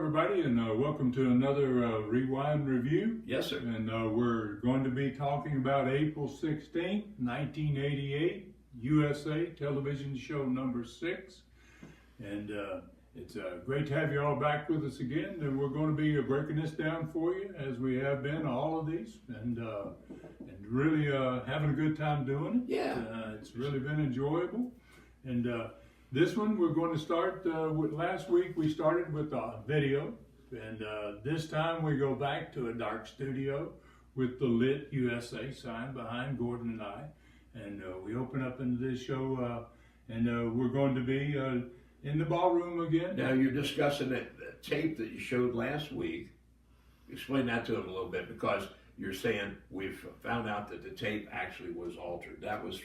everybody, and welcome to another Rewind Review. Yes, sir. And we're going to be talking about April 16th, 1988, USA television show number 6. And it's great to have you all back with us again. And we're going to be breaking this down for you, as we have been all of these, and really having a good time doing it. Yeah. It's really been enjoyable. And this one we're going to start with. Last week we started with a video, and this time we go back to a dark studio with the lit USA sign behind Gordon and I, and we open up into this show, and we're going to be in the ballroom again. Now you're discussing that tape that you showed last week. Explain that to them a little bit, because you're saying we've found out that the tape actually was altered. That was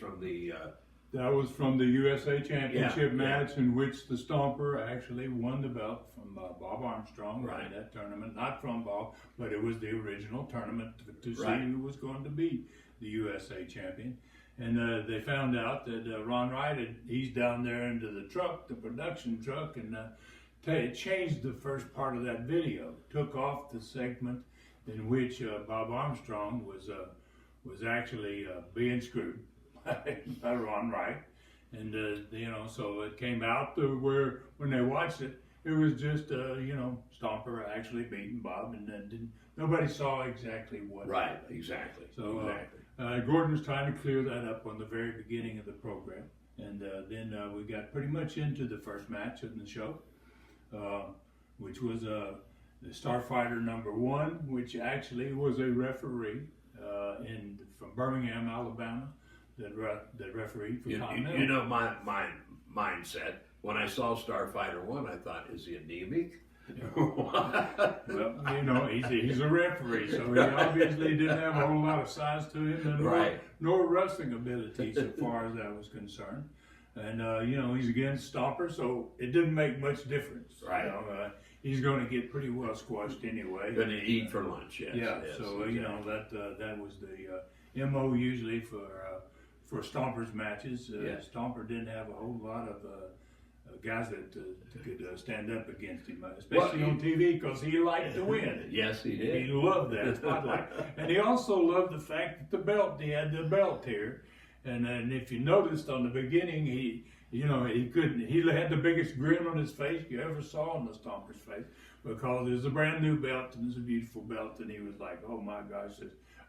from the USA Championship match in which the Stomper actually won the belt from Bob Armstrong in that tournament. Not from Bob, but it was the original tournament to see who was going to be the USA champion. And they found out that Ron Wright, he's down there into the truck, the production truck, and changed the first part of that video. Took off the segment in which Bob Armstrong was actually being screwed by Ron Wright, and so it came out to where when they watched it, it was just Stomper actually beating Bob, and then nobody saw exactly what. Right, exactly. So Gordon was trying to clear that up on the very beginning of the program, and then we got pretty much into the first match in the show, which was the Starfighter number 1, which actually was a referee from Birmingham, Alabama. That referee for Continental. You know my mindset. When I saw Starfighter 1, I thought, is he anemic? Well, he's a referee, so he obviously didn't have a whole lot of size to him, nor wrestling ability so far as that was concerned. And he's against Stomper, so it didn't make much difference. Right. He's going to get pretty well squashed anyway. Going to eat for lunch, yes. Yeah. Yes, So exactly. that was the MO usually for Stomper's matches. Stomper didn't have a whole lot of guys that could stand up against him, especially on TV, because he liked to win. Yes, he did. He loved that spotlight. And he also loved the fact that he had the belt here. And if you noticed on the beginning, he had the biggest grin on his face you ever saw on the Stomper's face, because it's a brand new belt and it's a beautiful belt, and he was like, oh my gosh,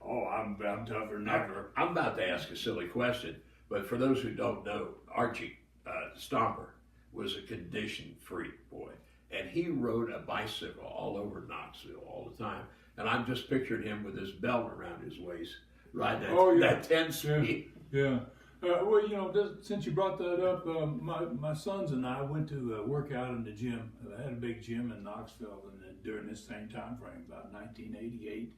I'm tougher than ever. I'm about to ask a silly question, but for those who don't know, Archie Stomper was a condition freak, boy, and he rode a bicycle all over Knoxville all the time, and I'm just picturing him with his belt around his waist, riding that 10 speed. Yeah. Since you brought that up, my sons and I went to work out in the gym. I had a big gym in Knoxville, and during this same time frame, about 1988.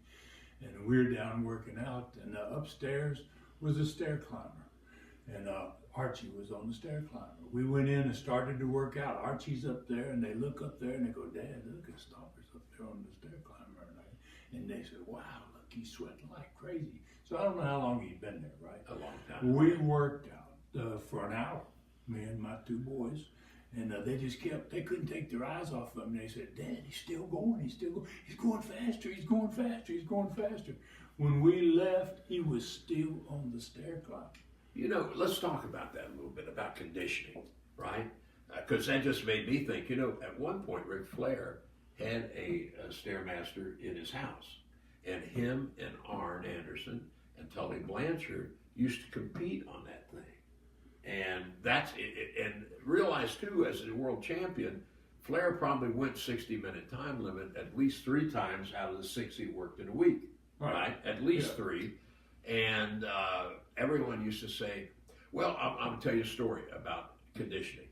And we were down working out, and upstairs was a stair climber, and Archie was on the stair climber. We went in and started to work out. Archie's up there, and they look up there, and they go, Dad, look at Stomper's up there on the stair climber. And they said, wow, look, he's sweating like crazy. So I don't know how long he'd been there, right? A long time. We worked out for an hour, me and my 2 boys. And they couldn't take their eyes off of him. They said, Dad, he's still going, he's going faster, he's going faster. When we left, he was still on the stair climb. Let's talk about that a little bit, about conditioning, right? Because that just made me think, at one point, Ric Flair had a Stairmaster in his house. And him and Arn Anderson and Tully Blanchard used to compete on that thing. And that's it. And realize too, as a world champion, Flair probably went 60-minute time limit at least 3 times out of the 6 he worked in a week, right? At least 3. And everyone used to say, well, I'm going to tell you a story about conditioning.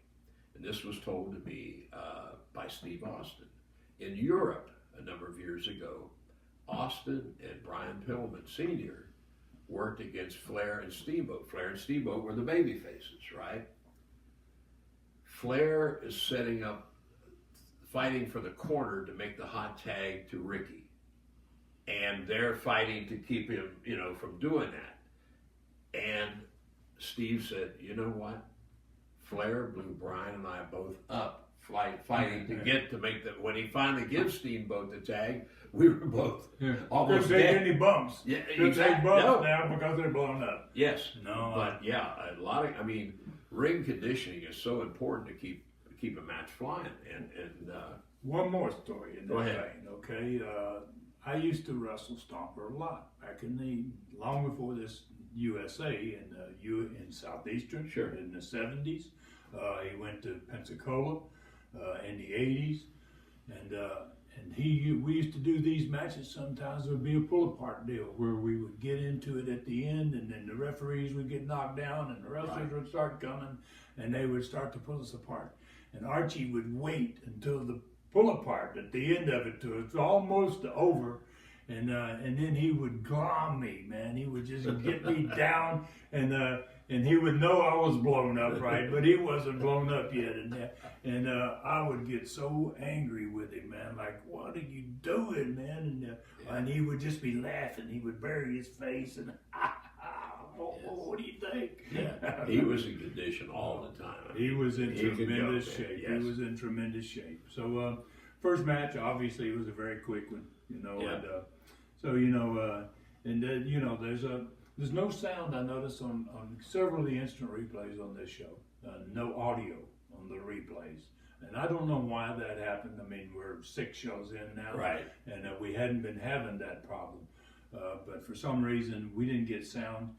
And this was told to me by Steve Austin. In Europe, a number of years ago, Austin and Brian Pillman Sr. worked against Flair and Steamboat. Flair and Steamboat were the baby faces, right? Flair is setting up, fighting for the corner to make the hot tag to Ricky. And they're fighting to keep him, from doing that. And Steve said, you know what? Flair blew Brian and I both up fighting to get to make the. When he finally gives Steamboat the tag, we were both almost Couldn't take dead. any bumps. Yeah, Couldn't exactly. take bumps No. now because they're blown up. Yes, No, but yeah, a lot of. I mean, ring conditioning is so important to keep a match flying. And one more story in Go that ahead. vein, okay? I used to wrestle Stomper a lot back long before this USA in Southeastern Sure. in the 70s. He went to Pensacola in the 80s, and we used to do these matches. Sometimes it would be a pull-apart deal where we would get into it at the end, and then the referees would get knocked down, and the wrestlers would start coming, and they would start to pull us apart. And Archie would wait until the pull-apart at the end of it till it's almost over, and then he would glom me, man. He would just get me down, and he would know I was blown up, right? But he wasn't blown up yet, and I would get so angry with him, man. Like, what are you doing, man? And he would just be laughing. He would bury his face and. What do you think? yeah, he was in condition all the time. He was in tremendous could go, shape. yes. He was in tremendous shape. So first match, obviously, was a very quick one. Yeah. And there's no sound. I noticed on several of the instant replays on this show. No audio on the replays, and I don't know why that happened. I mean, we're 6 shows in now, Right. And we hadn't been having that problem, but for some reason we didn't get sound.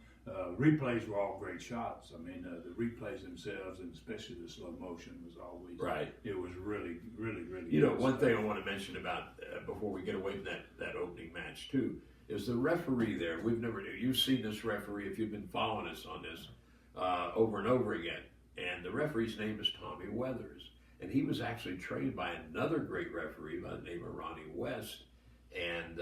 Replays were all great shots. I mean, the replays themselves, and especially the slow motion, was always Right. It was really, really, really. You know, good one stuff. thing I want to mention about before we get away from that opening match too is the referee there. You've seen this referee if you've been following us on this over and over again. And the referee's name is Tommy Weathers, and he was actually trained by another great referee by the name of Ronnie West. And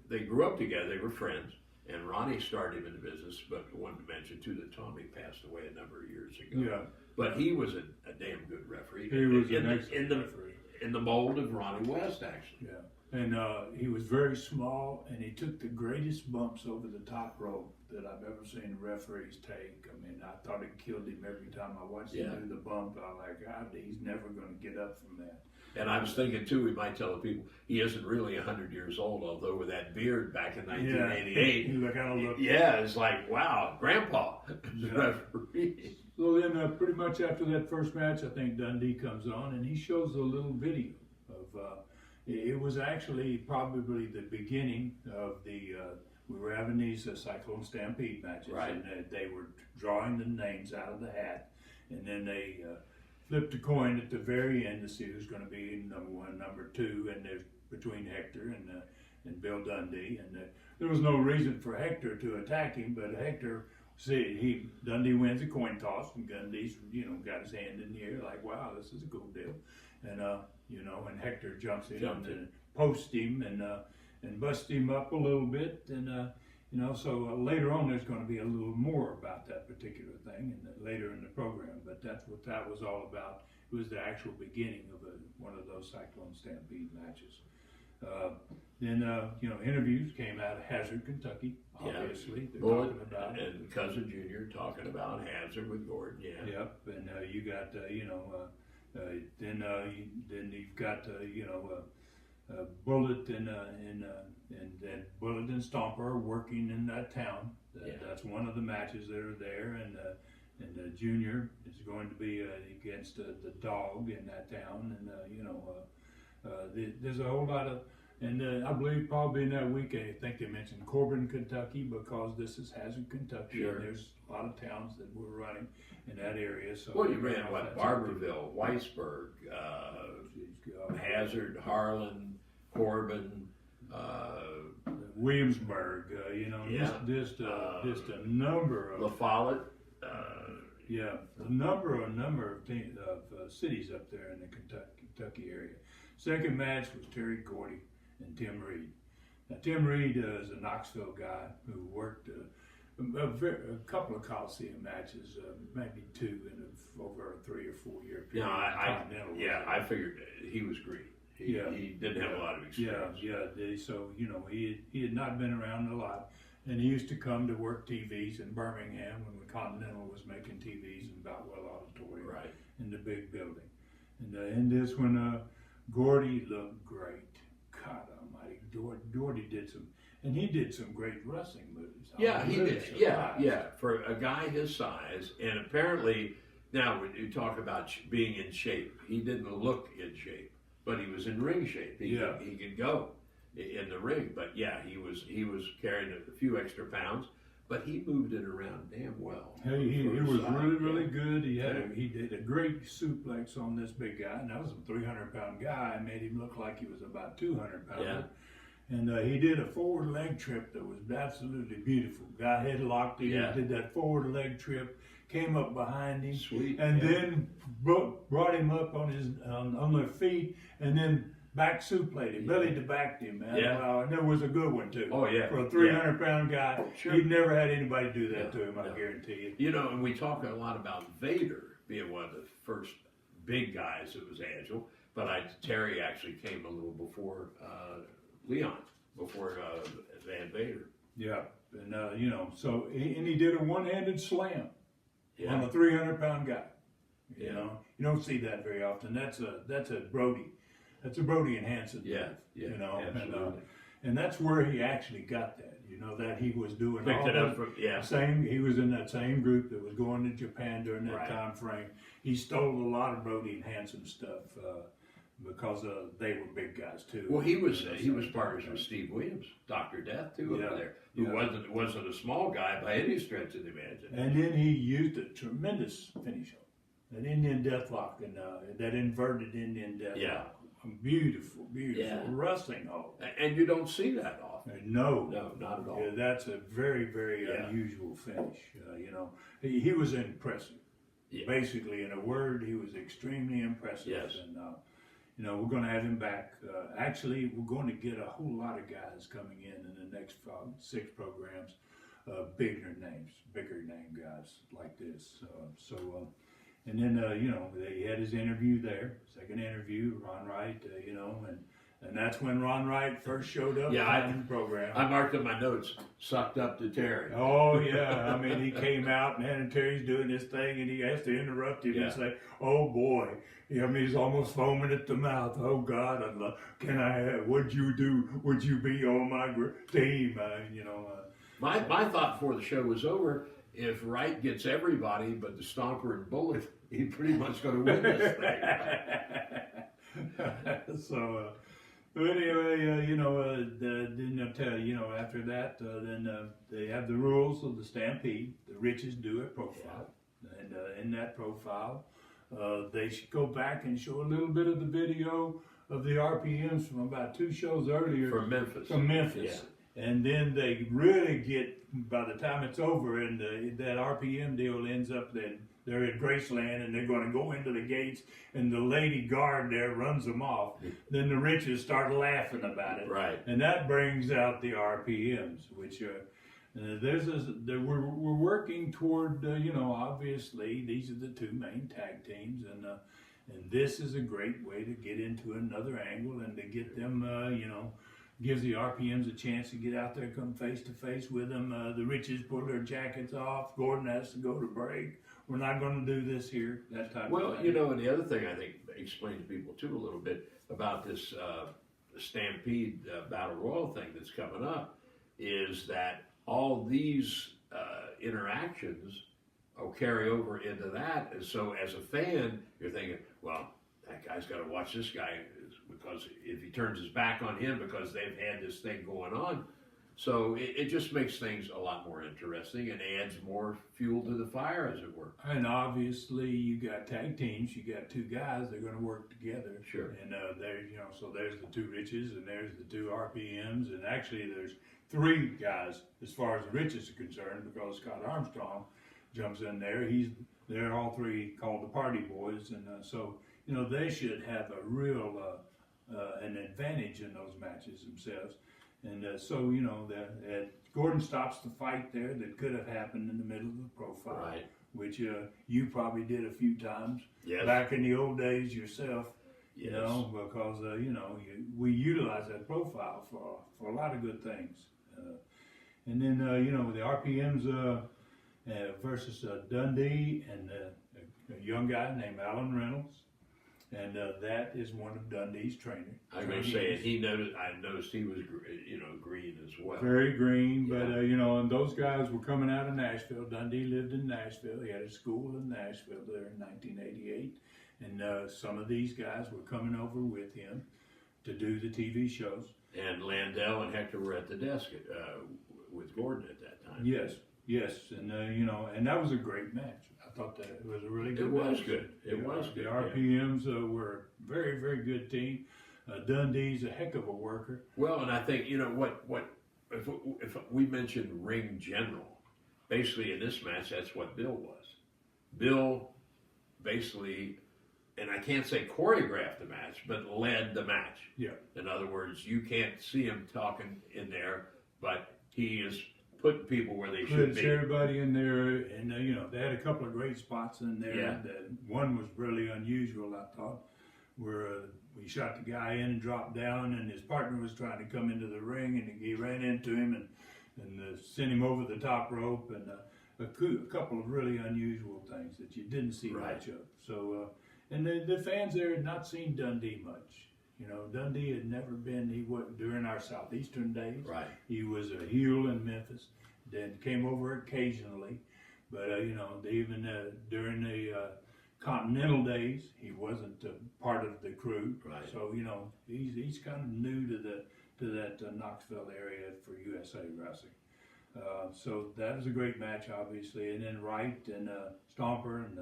they grew up together. They were friends. And Ronnie started him in the business, but I wanted to mention too that Tommy passed away a number of years ago. Yeah. But he was a damn good referee. He was an excellent referee. In the mold of Ronnie West, actually. Yeah, and he was very small, and he took the greatest bumps over the top rope that I've ever seen referees take. I mean, I thought it killed him every time I watched him do the bump. I was like, God, he's never going to get up from that. And I was thinking too, we might tell the people he isn't really 100 years old, although with that beard back in 1988. He kind of looked. Yeah, it's like, wow, Grandpa, referee. So then, pretty much after that first match, I think Dundee comes on, and he shows a little video of. It was actually probably the beginning of the. We were having these Cyclone Stampede matches, Right. and they were drawing the names out of the hat, and then they flipped a coin at the very end to see who's going to be number 1, number 2, and there's between Hector and Bill Dundee, and there was no reason for Hector to attack him, but Hector. Dundee wins a coin toss, and Dundee's got his hand in the air like, wow, this is a cool deal, and and Hector jumps in and posts him and busts him up a little bit, and so later on there's going to be a little more about that particular thing, and later in the program, but that's what that was all about. It was the actual beginning of one of those Cyclone Stampede matches. Then interviews came out of Hazard, Kentucky. Obviously, they're talking about and Cousin Junior talking about Hazard with Gordon. Yeah. Yep, and you got then you've got Bullet and Bullet and Stomper are working in that town. That's one of the matches that are there, and Junior is going to be against the Dog in that town, and there's a whole lot of. And I believe probably in that week, I think they mentioned Corbin, Kentucky, because this is Hazard, Kentucky. Sure. And there's a lot of towns that were running in that area. So Well, you ran Barberville, Weisberg, Hazard, Harlan, Corbin, Williamsburg. Just a number of La Follette. a number of cities up there in the Kentucky area. Second match was Terry Gordy and Tim Reed. Now, Tim Reed is a Knoxville guy who worked a couple of Coliseum matches, maybe 2 over a 3 or 4 year period. I figured he was green. He didn't have a lot of experience. So he had not been around a lot, and he used to come to work TVs in Birmingham when the Continental was making TVs in Boutwell Auditorium, Right. in the big building. And in this one, Gordy looked great. God almighty, Gordy did some, and he did some great wrestling moves. Yeah, he did. Yeah. For a guy his size, and apparently, now when you talk about being in shape, he didn't look in shape, but he was in ring shape. He could go in the ring, but yeah, he was carrying a few extra pounds, but he moved it around damn well. He was really good. He did a great suplex on this big guy, and that was a 300-pound guy. Made him look like he was about 200 pounds. Yeah. And he did a forward leg trip that was absolutely beautiful. Guy headlocked him, did that forward leg trip, came up behind him, and then brought him up on his on their feet, and then back suplexed him, belly to back him, man. Yeah. And that was a good one too. Oh yeah. For a 300-pound guy, Sure. he'd never had anybody do that to him. I guarantee you. You know, and we talk a lot about Vader being one of the first big guys that was agile, but Terry actually came a little before Leon, before Van Vader. Yeah, and you know, so he did a one-handed slam on Yeah. a 300-pound guy. You know, you don't see that very often. That's a Brody. That's a Brody and Hanson. Yeah, you know, absolutely. and that's where he actually got that. You know, that he was doing Picked all it up the from, same. He was in that same group that was going to Japan during that Right. time frame. He stole a lot of Brody and Hanson stuff because they were big guys too. Well, he was partners with Steve Williams, Dr. Death too, over there, who wasn't a small guy by any stretch of the imagination. And then he used a tremendous finish on that Indian Deathlock and that inverted Indian Deathlock. Yeah. Beautiful wrestling hold. And you don't see that often. No, not at all. Yeah, that's a very, very unusual finish. You know, he was impressive. Yeah. Basically, in a word, he was extremely impressive. Yes. And you know, we're going to have him back. Actually, we're going to get a whole lot of guys coming in the next 6 programs. Bigger name guys like this. And then, you know, he had his interview there, second interview, Ron Wright, you know, and that's when Ron Wright first showed up on the program. I marked in my notes, sucked up to Terry. Oh, yeah. I mean, he came out and Terry's doing this thing and he has to interrupt him and say, oh, boy. I mean, he's almost foaming at the mouth. Oh, God, what'd you do? Would you be on my team? You know. My thought before the show was over, if Wright gets everybody but the Stomper and Bullet, he's pretty much going to win this thing. So, but anyway, you know, didn't I tell you, you know, after that, then they have the rules of the Stampede. The riches do a profile. And in that profile, they should go back and show a little bit of the video of the RPMs from about 2 shows earlier. From Memphis. Yeah. And then they really get, by the time it's over and that RPM deal ends up, then they're at Graceland and they're going to go into the gates and the lady guard there runs them off. Then the riches start laughing about it. Right. And that brings out the RPMs, which we're working toward, you know, obviously these are the 2 main tag teams and this is a great way to get into another angle and to get them, you know, gives the RPMs a chance to get out there, come face to face with them. The riches pull their jackets off. Gordon has to go to break. We're not going to do this here. That type of thing. Well, you know, and the other thing I think explains to people too a little bit about this Stampede Battle Royal thing that's coming up is that all these interactions will carry over into that. And so as a fan, you're thinking, well, that guy's got to watch this guy because if he turns his back on him because they've had this thing going on. So it just makes things a lot more interesting and adds more fuel to the fire, as it were. And obviously, you got tag teams. You got 2 guys. They're going to work together. Sure. And there, you know, so there's the 2 riches, and there's the 2 RPMs, and actually there's 3 guys as far as the riches are concerned because Scott Armstrong jumps in there. They're all 3 called the Party Boys, and so you know they should have a real an advantage in those matches themselves. And so, you know, Gordon stops the fight there that could have happened in the middle of the profile, Right. which you probably did a few times Yes. back in the old days yourself, Yes. you know, because, you know, we utilize that profile for a lot of good things. And then, you know, the RPMs versus Dundee and a young guy named Alan Reynolds. And that is one of Dundee's trainers. I was going to say, I noticed he was, green as well. Very green, but and those guys were coming out of Nashville. Dundee lived in Nashville. He had a school in Nashville there in 1988, and some of these guys were coming over with him to do the TV shows. And Landell and Hector were at the desk with Gordon at that time. Yes, and and that was a great match. I thought that it was a really good match. It was good. It was good. The RPMs were a very, very good team. Dundee's a heck of a worker. Well, and I think, if we mentioned ring general, basically in this match, that's what Bill was. Bill basically, and I can't say choreographed the match, but led the match. Yeah. In other words, you can't see him talking in there, but he is putting people where they should be. Everybody in there, and they had a couple of great spots in there. Yeah. One was really unusual, I thought, where we shot the guy in and dropped down, and his partner was trying to come into the ring, and he ran into him and sent him over the top rope, and a couple of really unusual things that you didn't see much of. So, and the fans there had not seen Dundee much. Dundee had never been, during our Southeastern days. Right. He was a heel in Memphis, then came over occasionally, but, even during the Continental days, he wasn't part of the crew. Right. So, he's kind of new to that Knoxville area for USA Wrestling. So that was a great match, obviously. And then Wright and Stomper and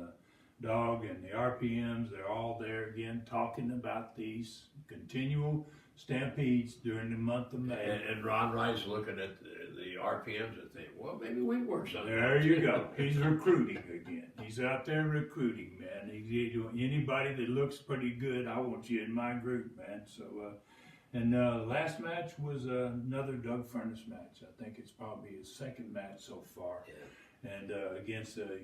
Dog and the RPMs, they're all there again talking about these continual stampedes during the month of May. And Ron Wright's looking at the RPMs and thinking, well, maybe we can work something. There you go. He's recruiting again. He's out there recruiting, man. Anybody that looks pretty good, I want you in my group, man. So, and last match was another Doug Furnas match. I think it's probably his second match so far. Yeah. And against a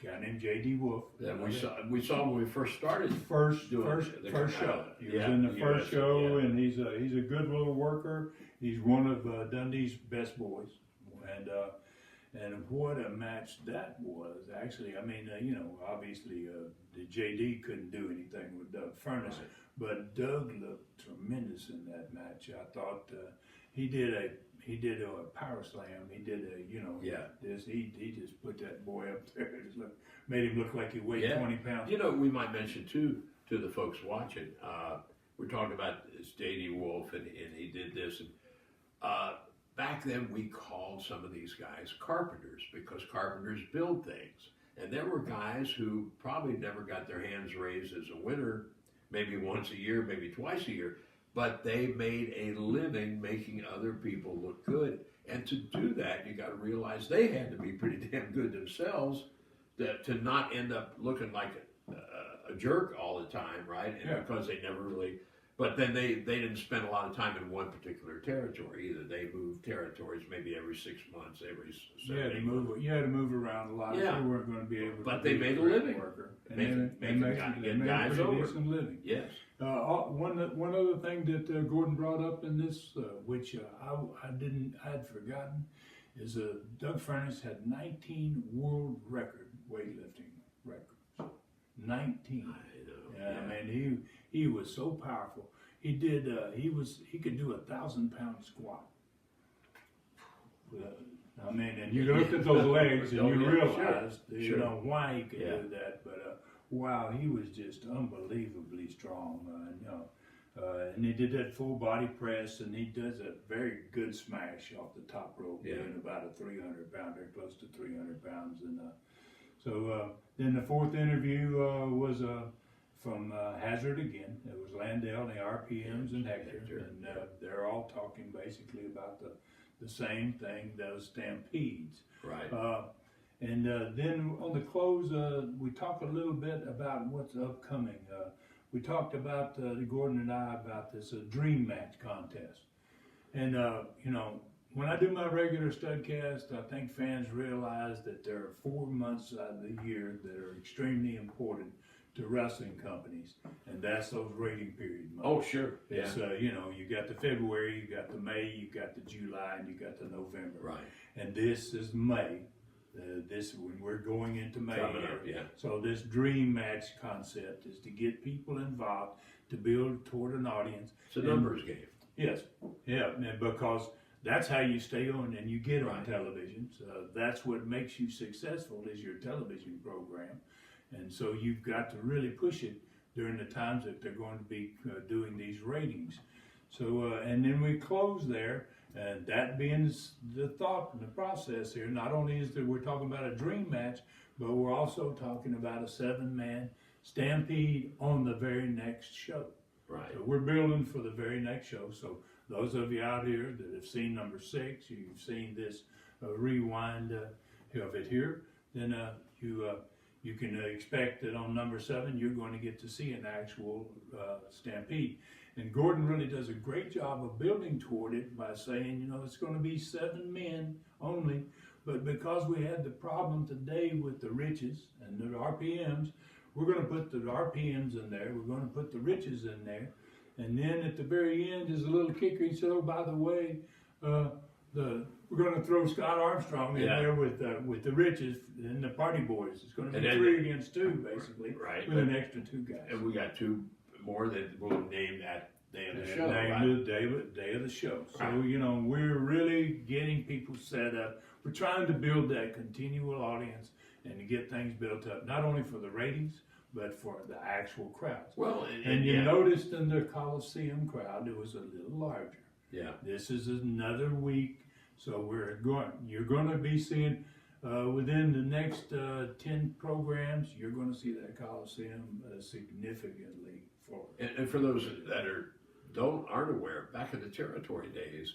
guy named J.D. Wolf. That we saw when we first started. First show. He was in the first show, and he's a good little worker. He's one of Dundee's best boys, and what a match that was. Actually, I mean, obviously, the J.D. couldn't do anything with Doug Furnas, but Doug looked tremendous in that match. I thought he did a power slam. He did he just put that boy up there. Made him look like he weighed 20 pounds. We might mention too to the folks watching. We're talking about this J.D. Wolf, and he did this. And back then, we called some of these guys carpenters because carpenters build things. And there were guys who probably never got their hands raised as a winner, maybe once a year, maybe twice a year. But they made a living making other people look good. And to do that, you got to realize they had to be pretty damn good themselves to not end up looking like a jerk all the time, right? And because they never really, but then they didn't spend a lot of time in one particular territory either. They moved territories maybe every 6 months, every 7 months. You had to move around a lot. Yeah. You weren't going to be able to. But they made a living. Worker. And They made guys a over. decent living. Yes. One other thing that Gordon brought up in this, which I'd forgotten, is Doug Furnas had 19 world record weightlifting records. 19. I know. I mean, he was so powerful. He could do 1,000-pound squat. I mean, and you looked at those legs and you realized, why he could do that. But wow, he was just unbelievably strong. And he did that full body press, and he does a very good smash off the top rope, being about a 300-pounder, close to 300 pounds. And so then the fourth interview was from Hazard again. It was Landell and the RPMs and Hector, and they're all talking basically about the same thing, those stampedes. Right. And then on the close, we talked a little bit about what's upcoming. We talked about, Gordon and I, about this dream match contest. And, when I do my regular studcast, I think fans realize that there are 4 months out of the year that are extremely important to wrestling companies, and that's those rating period months. Oh, sure. It's, you got the February, you got the May, you got the July, and you got the November. Right. And this is May. this when we're going into May. Coming up, yeah. So this dream match concept is to get people involved, to build toward an audience. It's a numbers game. Yes, yeah, and because that's how you stay on and you get on Right. television. So that's what makes you successful is your television program. And so you've got to really push it during the times that they're going to be doing these ratings. So, and then we close there, and that being the thought and the process here, not only is that we're talking about a dream match, but we're also talking about a 7-man stampede on the very next show. Right. So we're building for the very next show. So those of you out here that have seen number 6, you've seen this rewind of it here, then you can expect that on number 7 you're going to get to see an actual stampede. And Gordon really does a great job of building toward it by saying, you know, it's going to be 7 men only, but because we had the problem today with the riches and the RPMs, we're going to put the RPMs in there, we're going to put the riches in there, and then at the very end is a little kicker. He said, oh, by the way, we're going to throw Scott Armstrong in there with the riches and the party boys. It's going to be 3 against 2, basically, right, with an extra 2 guys. And we got 2 more that we'll name that day of the show. Named the day of the show. So, you know, we're really getting people set up. We're trying to build that continual audience and to get things built up, not only for the ratings, but for the actual crowds. Well, and you noticed in the Coliseum crowd, it was a little larger. Yeah. This is another week, so you're going to be seeing within the next 10 programs, you're going to see that Coliseum significantly forward. And for those that aren't aware, back in the territory days,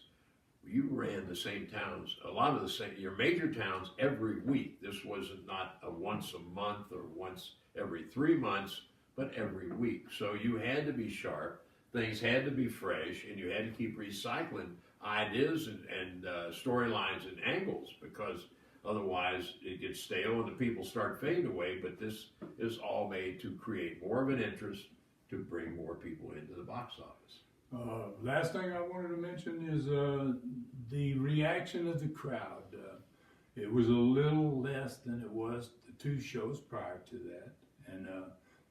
you ran the same towns, a lot of the same, your major towns every week. This wasn't not a once a month or once every 3 months, but every week. So you had to be sharp, things had to be fresh, and you had to keep recycling ideas and storylines and angles, because otherwise it gets stale and the people start fading away. But this is all made to create more of an interest, to bring more people into the box office. Last thing I wanted to mention is the reaction of the crowd. It was a little less than it was the 2 shows prior to that, and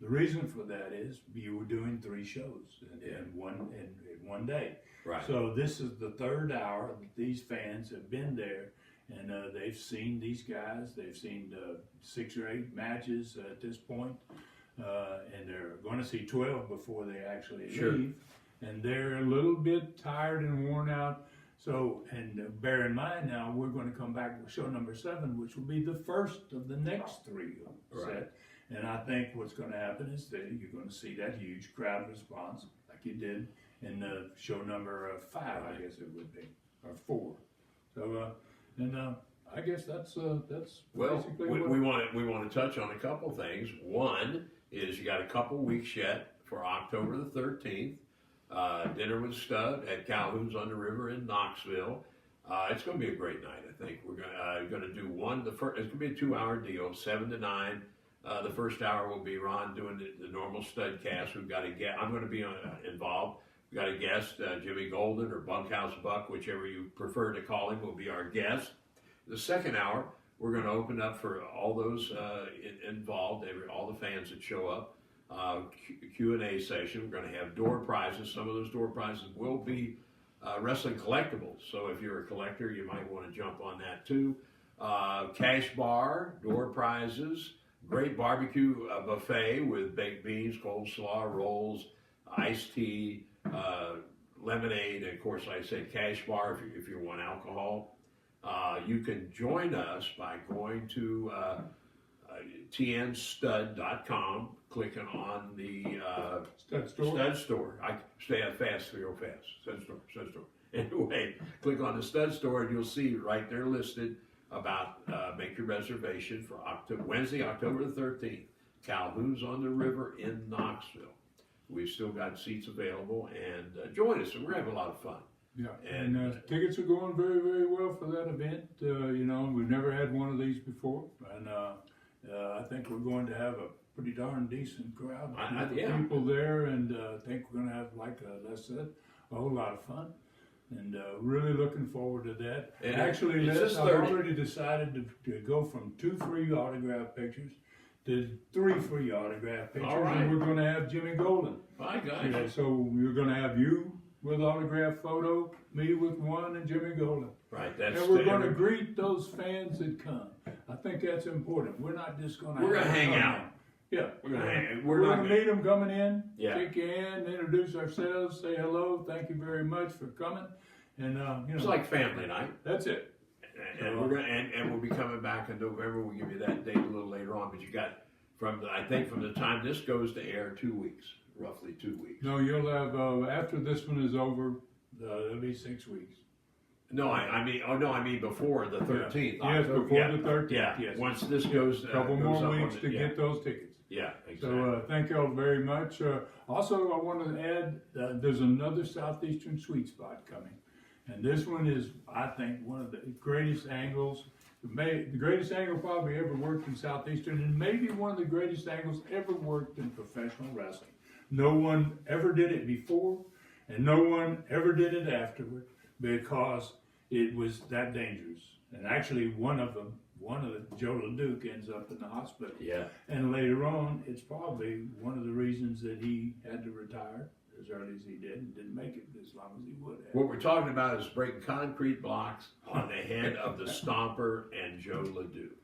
the reason for that is you were doing 3 shows in one day. Right. So this is the 3rd hour that these fans have been there, and they've seen these guys. They've seen 6 or 8 matches at this point, and they're going to see 12 before they actually leave. And they're a little bit tired and worn out. So, and bear in mind now, we're going to come back with show number 7, which will be the first of the next 3 set. And I think what's going to happen is that you're going to see that huge crowd response, like you did in show number 5, I guess it would be, or 4. So, I guess that's basically what we want to touch on a couple things. One is you got a couple weeks yet for October the 13th. Dinner with Stud at Calhoun's on the River in Knoxville. It's going to be a great night. I think we're going to do it's going to be a 2-hour deal, 7 to 9. The first hour will be Ron doing the normal Stud cast. We've got a guest. I'm going to be involved. We've got a guest, Jimmy Golden or Bunkhouse Buck, whichever you prefer to call him, will be our guest. The second hour, we're going to open up for all those involved, all the fans that show up. Q&A session. We're going to have door prizes. Some of those door prizes will be wrestling collectibles. So if you're a collector, you might want to jump on that too. Cash bar, door prizes, great barbecue buffet with baked beans, coleslaw, rolls, iced tea, lemonade, and of course, like I said, cash bar if you want alcohol. You can join us by going to tnstud.com, clicking on the Stud Store. I stay fast, real fast. Stud Store. Anyway, click on the Stud Store and you'll see right there listed about make your reservation for Wednesday, October the 13th. Calhoun's on the River in Knoxville. We've still got seats available, and join us, and we're having a lot of fun. Yeah, and tickets are going very, very well for that event. You know, we've never had one of these before, and I think we're going to have a pretty darn decent crowd of people there, and I think we're going to have, like Les said, a whole lot of fun. And really looking forward to that. And actually, it's Les, just I've 30. already decided to go from 2 free autograph pictures to 3 free autograph pictures. All right. And we're going to have Jimmy Golden. My gosh. Yeah, so we're going to have you with autograph photo, me with one, and Jimmy Golden. Right. That's. And we're going to greet those fans that come. I think that's important. We're not just going to. We're going to hang out. Yeah, We're going to hang. we're going to meet them coming in. Yeah. Shake your hand, introduce ourselves, say hello. Thank you very much for coming. And It's like family night. that's it. And we're gonna and we'll be coming back in November. We'll give you that date a little later on. But you got from the time this goes to air, 2 weeks, roughly 2 weeks. No, you'll have after this one is over, it'll be 6 weeks. No, I mean before the 13th. Yes, before the 13th. Yeah. Yes. Once this goes, A couple goes more up on weeks the- to get those tickets. Yeah, exactly. So thank you all very much. Also, I want to add there's another Southeastern sweet spot coming. And this one is, I think, one of the greatest angles, the greatest angle probably ever worked in Southeastern, and maybe one of the greatest angles ever worked in professional wrestling. No one ever did it before, and no one ever did it afterward, because it was that dangerous. And actually, one of the Joe LeDuc ends up in the hospital. Yeah. And later on, it's probably one of the reasons that he had to retire as early as he did and didn't make it as long as he would have. What we're talking about is breaking concrete blocks on the head of the Stomper and Joe LeDuc.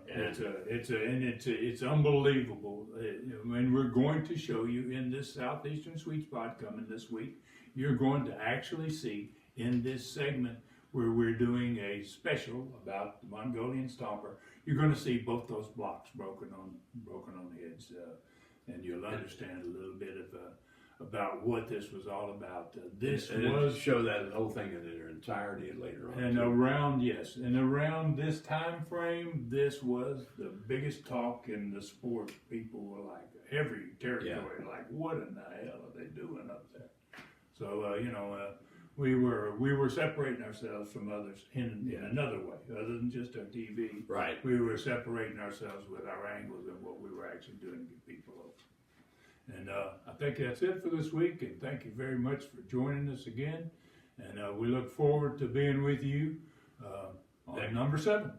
It's unbelievable. And we're going to show you in this Southeastern Sweet Spot coming this week. You're going to actually see in this segment where we're doing a special about the Mongolian Stomper. You're going to see both those blocks broken on the heads, and you'll understand a little bit about what this was all about. And show that whole thing in their entirety later on. And around this time frame, this was the biggest talk in the sport. People were like, every territory, like, what in the hell are they doing up there? So we were separating ourselves from others in another way, other than just our TV. Right. We were separating ourselves with our angles and what we were actually doing to get people over. And I think that's it for this week, and thank you very much for joining us again. And we look forward to being with you on number 7.